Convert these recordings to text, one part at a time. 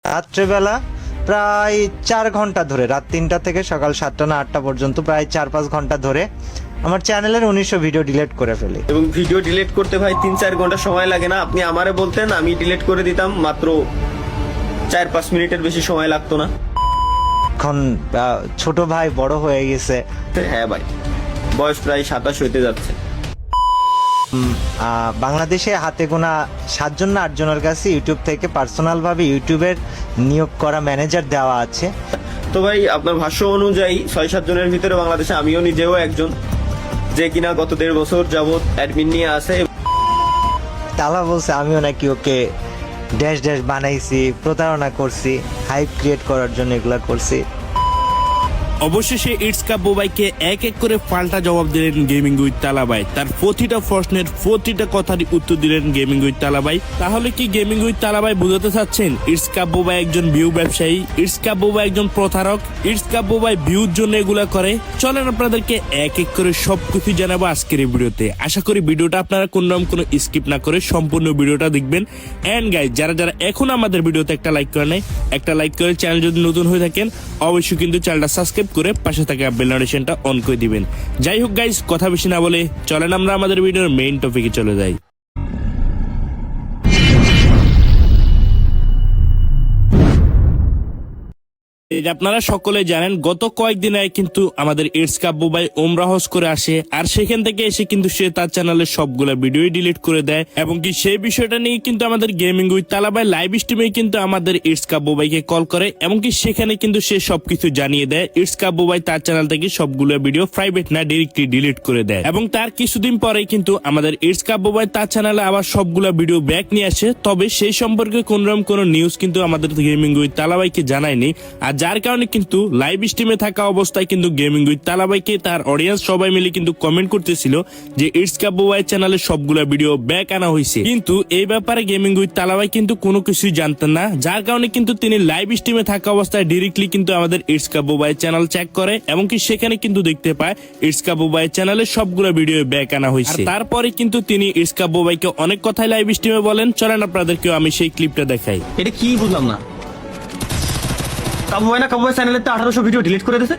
রাত্রেবেলা প্রায় 4 ঘন্টা ধরে, রাত 3টা থেকে সকাল 7টা না 8টা পর্যন্ত প্রায় 4-5 ঘন্টা ধরে আমার চ্যানেলের 1900 ভিডিও ডিলিট করে ফেলি। এবং ভিডিও ডিলিট করতে ভাই 3-4 ঘন্টা সময় লাগে না। আপনি আমারে বলতেন, আমি ডিলিট করে দিতাম মাত্র 4-5 মিনিটের বেশি সময় লাগতো না। এখন ছোট ভাই বড় হয়ে গেছে। হ্যাঁ ভাই, বয়স প্রায় 27 হইতে যাচ্ছে। বাংলাদেশে হাতে গোনা 7জন না 8জনের কাছে ইউটিউব থেকে পার্সোনাল ভাবে ইউটিউবের নিয়োগ করা ম্যানেজার দেওয়া আছে। তো ভাই, আপনার ভাষ্য অনুযায়ী 6-7 জনের ভিতরে বাংলাদেশে আমিও নিজেও একজন, যে কিনা গত 1.5 বছর যাবত অ্যাডমিন নিয়ে আছে। তালা বলছে আমিও নাকি ওকে ড্যাশ ড্যাশ বানাইছি, প্রতারণা করছি, হাইপ ক্রিয়েট করার জন্য এগুলা করছি। অবশেষে ইটস কাব্বু ভাইকে এক এক করে পাল্টা জবাব দিলেন গেমিং উইথ তালা ভাই। তার প্রতিটা প্রশ্নের প্রতিটা কথারই উত্তর দিলেন গেমিং উইথ তালা ভাই। তাহলে কি গেমিং উইথ তালা ভাই বুঝাতে চাচ্ছেন ইটস কাব্বু ভাই একজন ভিউ ব্যবসায়ী, ইটস কাব্বু ভাই একজন প্রতারক, ইটস কাব্বু ভাই ভিউর জন্য এগুলা করে? চলেন আপনাদেরকে এক এক করে সবকিছু জানাবো আজকের এই ভিডিওতে। আশা করি ভিডিওটা আপনারা কোনো স্কিপ না করে সম্পূর্ণ ভিডিওটা দেখবেন। এন্ড গাইজ, যারা যারা এখন আমাদের ভিডিওতে একটা লাইক করে নেয়, একটা লাইক করে চ্যানেল যদি নতুন হয়ে থাকেন অবশ্যই কিন্তু চ্যানেলটা সাবস্ক্রাইব করে পাশে থাকা বেল নোটিফিকেশনটা অন করে দিবেন। যাই হোক গাইস, কথা বেশি না বলে চলেন আমরা আমাদের ভিডিওর মেইন টপিকে চলে যাই। আপনারা সকলে জানেন গত কয়েকদিন আগে কিন্তু আমাদের ইটস কাব্বু ভাই ওমরা হজ করে আসে, আর সেখান থেকে এসে কিন্তু সে তার চ্যানেলের সবগুলা ভিডিও ডিলিট করে দেয়। এবং কি সেই বিষয়টা নিয়ে কিন্তু আমাদের গেমিং উইথ তালা ভাই লাইভ স্ট্রিমে কিন্তু আমাদের ইটস কাব্বু ভাইকে কল করে, এবং কি সেখানে কিন্তু সে সবকিছু জানিয়ে দেয়। ইটস কাব্বু ভাই তার চ্যানেল থেকে সবগুলো ভিডিও প্রাইভেট না ডিরেক্টলি ডিলিট করে দেয়, এবং তার কিছুদিন পরে কিন্তু আমাদের ইটস কাব্বু ভাই তার চ্যানেলে আবার সবগুলা ভিডিও ব্যাক নিয়ে আসে। তবে সেই সম্পর্কে কোনরকম কোনো নিউজ কিন্তু আমাদের গেমিং উইথ তালা ভাইকে জানায়নি। আর যার কারণে কিন্তু লাইভ স্ট্রিমে থাকা অবস্থায় কিন্তু গেমিং উইথ তালা ভাইকে তার অডিয়েন্স সবাই মিলে কিন্তু কমেন্ট করতেছিল যে ইটস কাব্বু ভাই চ্যানেলে সবগুলা ভিডিও ব্যাক আনা হয়েছে। কিন্তু এই ব্যাপারে গেমিং উইথ তালা ভাই কিন্তু কোনো কিছুই জানতেন না, যার কারণে কিন্তু তিনি লাইভ স্ট্রিমে থাকা অবস্থায় ডিরেক্টলি কিন্তু আমাদের ইটস কাব্বু ভাই চ্যানেল চেক করে, এবং কি সেখানে কিন্তু দেখতে পায় ইটস কাব্বু ভাই চ্যানেলে সবগুলা ভিডিও ব্যাক আনা হয়েছে। তারপরে কিন্তু তিনি ইটস কাব্বু ভাইকে অনেক কথাই লাইভ স্ট্রিমে বলেন। চলেন আপনাদেরকেও আমি সেই ক্লিপটা দেখাই। এটা কি বুঝলাম না। কাব্বু ভাই চ্যানেলে 1800 ভিডিও ডিলিট করে দিয়েছে।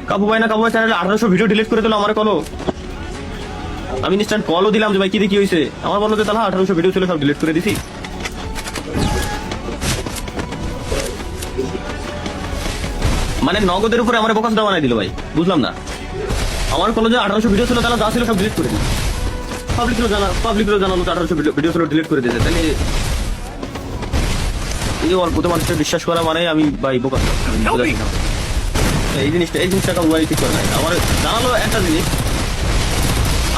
কাব্বু ভাই চ্যানেলে 1800 ভিডিও ডিলিট করে দিল। আমার কলো, আমি ইনস্ট্যান্ট কলও দিলাম যে ভাই কি দেখি হয়েছে। আমার বললো যে তাহলে 1800 ভিডিও ছিল, সব ডিলিট করে দিছি। মানে নগদের উপরে আমার বোকাসটা বানাই দিল ভাই, বুঝলাম না। আমার কলো যে 1800 ভিডিও ছিল, তাহলে যা ছিল সব ডিলিট করে দিল। পাবলিকও জানালো 1800 ভিডিও ছিল, ডিলিট করে দিয়েছে। তাহলে এই অল্পতে মানুষের বিশ্বাস করা মানে আমি ভাই বোকা। এই জিনিসটা কাব্বু ভাই ঠিক করে নাই। আমার জানালো একটা জিনিস,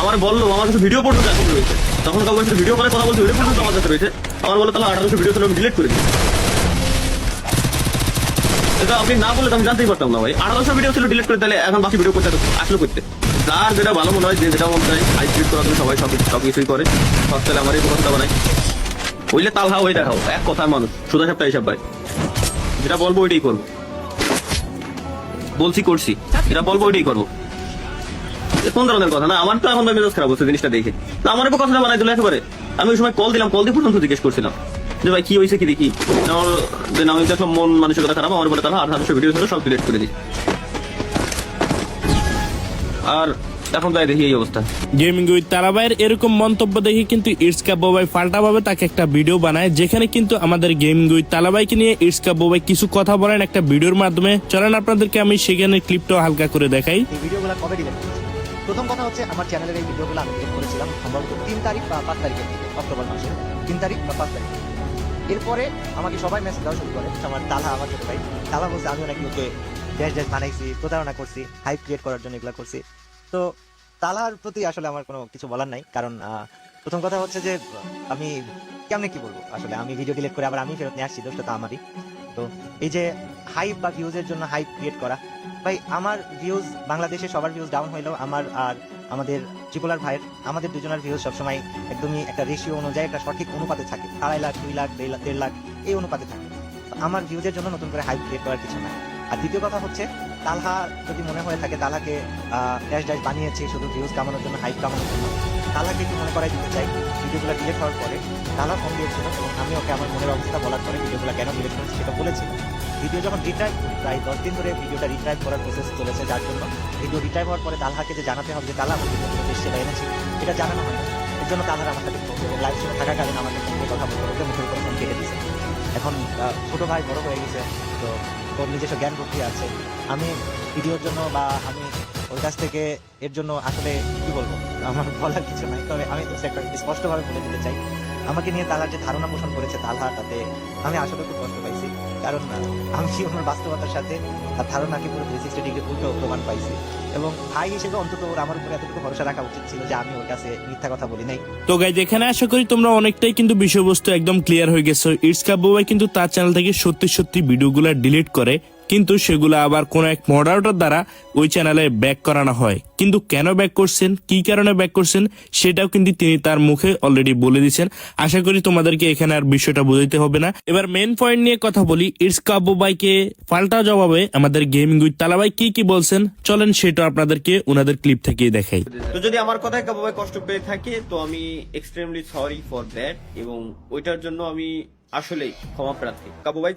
আমার বললো আমার কাছে ভিডিও পর্যন্ত এখন রয়েছে। তখন কাব্বু ভাই ভিডিও করে কথা বলতে ভিডিও পর্যন্ত আমার কাছে রয়েছে। আমার বললো তাহলে 1800 ভিডিও ছিল, আমি ডিলিট করে দিই। এটা আপনি না বললে আমি জানতেই পারতাম না ভাই। 1800 ভিডিও ছিল, ডিলিট করে তাহলে এখন বাকি ভিডিও করতে আসলো করতে। যার যেটা ভালো মনে হয়, যেটা মনে হয় হাই ক্রিয়েট করার জন্য সবাই সবকিছুই করে। সব তাহলে আমার এই কথা বানাই হইলে তালহা ওই দেখাও, এক কথার মানুষ সোজা সাপটা হিসাব ভাই। যেটা বলবো ওইটাই করবো, বলছি করছি, যেটা বলবো ওইটাই করবো। কোন ধরনের কথা না, আমার তো এখন মেজাজ খারাপ হচ্ছে জিনিসটা দেখে। আমার উপর কথাটা বানাই দিল একেবারে। আমি ওই সময় কল দিলাম, কল দিয়ে পর্যন্ত জিজ্ঞেস করছিলাম যে ভাই কি হয়েছে, কি দেখি। আমার আমি দেখলাম মন মানসিকতা খারাপ। আমার বলে তাহলে 1800 ভিডিও ছিল, সব ডিলিট করে দিই। আর এখন তাই দেখি এই অবস্থা। গেমিং উইথ তালা ভাইয়ের এরকম মন্তব্য দেখে কিন্তু ইটস কাব্বু ভাই পাল্টাভাবে তাকে একটা ভিডিও বানায়, যেখানে কিন্তু আমাদের গেমিং উইথ তালা ভাইকে নিয়ে ইটস কাব্বু ভাই কিছু কথা বলেন একটা ভিডিওর মাধ্যমে। চলেন আপনাদেরকে আমি সেখানে ক্লিপটাও হালকা করে দেখাই। এই ভিডিওগুলো কবে ডিলিট করেছি? প্রথম কথা হচ্ছে, আমার চ্যানেলের এই ভিডিওগুলো আমি ডিলিট করেছিলাম সম্ভবত 3 তারিখ বা 5 তারিখে, অক্টোবর মাসের 3 তারিখ বা 5 তারিখ। এরপরে আমাকে সবাই মেসেজ দেওয়া শুরু করে। আমার তালা, আমার ছোট ভাই তালা বলছে আমিও নাকি ওকে ড্যাশ ড্যাশ বানাইছি, প্রতারণা করছি, হাইপ ক্রিয়েট করার জন্য এগুলো করছি। তো তালার প্রতি আসলে আমার কোনো কিছু বলার নাই, কারণ প্রথম কথা হচ্ছে যে আমি কেমনে কি বলবো, আসলে আমি ভিডিও ডিলিট করে আবার আমি ফেরত নিয়ে আসছি, দোষটা তো আমারই। তো এই যে হাইপ বা ভিউজের জন্য হাইপ ক্রিয়েট করা, ভাই আমার ভিউজ বাংলাদেশে সবার ভিউজ ডাউন হইলেও আমার আর আমাদের ট্রিপলার ভাইয়ের, আমাদের দুজনের ভিউজ সবসময় একদমই একটা রেশিও অনুযায়ী একটা সঠিক অনুপাতে থাকে। 2.5 লাখ, 2 লাখ, 1.5 লাখ এই অনুপাতে থাকে। আমার ভিউজের জন্য নতুন করে হাইপ ক্রিয়েট করার কিছু নাই। আর দ্বিতীয় কথা হচ্ছে, তালহা যদি মনে হয়ে থাকে তালহাকে ড্যাশ ড্যাশ বানিয়েছে শুধু ভিউজ কামানোর জন্য, হাইপ কামানোর জন্য, তালাকে একটু মনে করাই দিতে চাই, ভিডিওগুলো ডিলিট হওয়ার পরে তালা ফোন দিয়েছিল এবং আমি ওকে আমার মনের অবস্থা বলার পরে ভিডিওগুলো কেন ডিলিট করেছি সেটা বলেছিল। ভিডিও যখন রিট্রাইভ করি, প্রায় 10 দিন ধরে ভিডিওটা রিট্রাইভ করার প্রসেস চলেছে, যার জন্য ভিডিও রিট্রাইভ হওয়ার পরে তালহাকে যে জানাতে হবে যে তালা আমার ভিডিও বেশ সেটা এনেছি, এটা জানানো হয় না। এর জন্য তালহার আমার সাথে লাইভ স্ট্রিমে থাকাকালীন আমাকে ফোন দিয়ে কথা বলতে বলতে মুখের উপরে ফোন কেটে দিয়েছে। এখন ছোট ভাই বড় হয়ে গেছে, তো ওর নিজস্ব জ্ঞান বুদ্ধি আছে। আমি ভিডিওর জন্য বা আমি ওর কাছ থেকে এর জন্য আসলে কি বলবো, আমার বলার কিছু নাই। তবে আমি তো একটা স্পষ্টভাবে বলে দিতে চাই, আমাকে নিয়ে তালার যে ধারণা পোষণ করেছে তালহা, তাতে আমি আসলে খুব কষ্ট পাইছি। কারণ আমি আমার বাস্তবতার সাথে তার ধারণাকে পুরো 360 ডিগ্রি উল্টো প্রমাণ পাইছি। এবং ভাই হিসেবে অন্তত ওর আমার উপরে এতটুকু ভরসা রাখা উচিত ছিল যে আমি ওর কাছে মিথ্যা কথা বলি নাই। তো গাইজ এখানে আশা করি তোমরা অনেকটাই কিন্তু বিষয়বস্তু একদম ক্লিয়ার হয়ে গেছো। ইটস কাব্য ভাই কিন্তু তার চ্যানেল থেকে সত্যি সত্যি ভিডিওগুলো ডিলিট করে, কিন্তু সেগুলো আবার কোন এক মডারেটর দ্বারা ওই চ্যানেলে ব্যাক করানো হয়। কিন্তু কেন ব্যাক করছেন, কি কারণে ব্যাক করছেন, সেটাও কিন্তু তিনি তার মুখে অলরেডি বলে দিয়েছেন। আশা করি তোমাদেরকে এখানে আর বিষয়টা বোঝাইতে হবে না। এবার মেন পয়েন্ট নিয়ে কথা বলি। ইটস কাব্য ভাইকে পাল্টা জবাবে আমাদের গেমিং উইথ তালা ভাই কি বলছেন, চলেন সেটা আপনাদেরকে ওনাদের ক্লিপ থেকেই দেখাই। তো যদি আমার কথায় কাবু ভাই কষ্ট পেয়ে থাকে তো আমি এক্সট্রিমলি সরি ফর দ্যাট, এবং ওইটার জন্য আমি আসলেই ক্ষমা প্রার্থী। কাবু ভাই